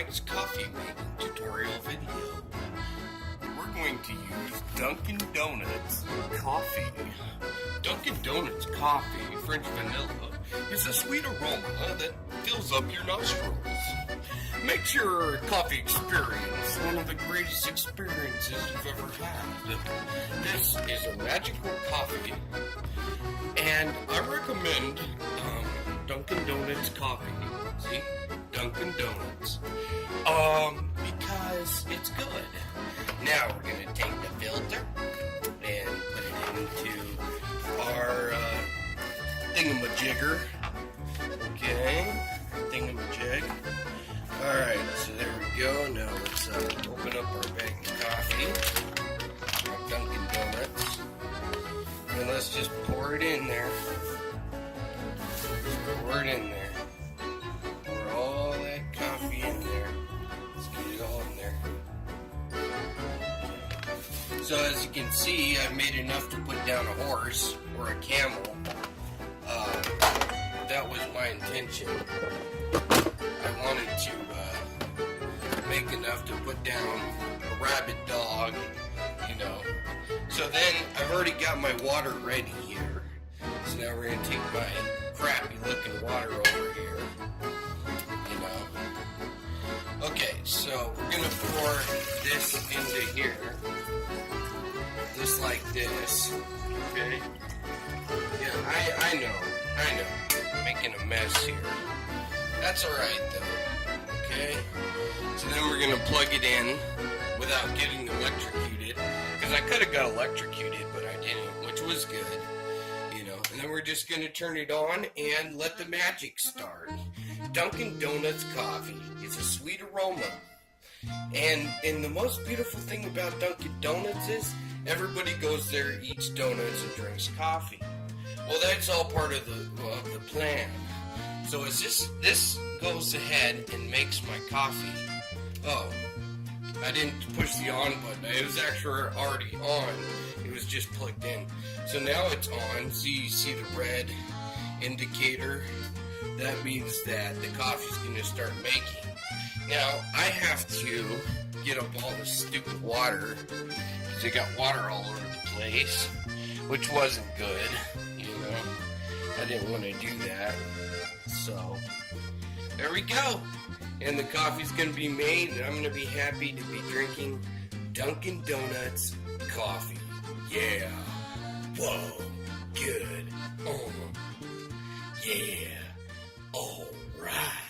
tonight's coffee making tutorial video, we're going to use Dunkin Donuts coffee. Dunkin Donuts coffee, French vanilla, is a sweet aroma that fills up your nostrils. Makes your coffee experience one of the greatest experiences you've ever had. This is a magical coffee, and I recommend Dunkin Donuts coffee. See? Dunkin Donuts. Because it's good. Now we're going to take the filter and put it into our thingamajigger. Okay, thingamajig. Alright, so there we go. Now let's open up our bag of coffee, our Dunkin Donuts, and let's just pour it in there. Pour it in there. Pour all that coffee in there. Let's get it all in there. So as you can see, I've made enough to put down a horse or a camel. That was my intention. I wanted to make enough to put down a rabid dog, you know. So then I've already got my water ready here. So now we're going to take my crappy looking water over here, you know. Okay, so we're going to pour this into here. Just like this. Okay? Yeah, I know. Making a mess here. That's alright though. Okay? So then we're gonna plug it in without getting electrocuted. Because I could have got electrocuted, but I didn't, which was good. You know, and then we're just gonna turn it on and let the magic start. Dunkin Donuts coffee is a sweet aroma. And the most beautiful thing about Dunkin Donuts is everybody goes there, eats donuts, and drinks coffee. Well, that's all part of the plan. So as this goes ahead and makes my coffee. Oh, I didn't push the on button. It was actually already on. It was just plugged in. So now it's on. You see the red indicator? That means that the coffee's going to start making. Now, I have to get up all this stupid water because I got water all over the place, which wasn't good, you know. I didn't want to do that. So, there we go. And the coffee's going to be made, and I'm going to be happy to be drinking Dunkin Donuts coffee. Yeah. Whoa. Good. Yeah. All right.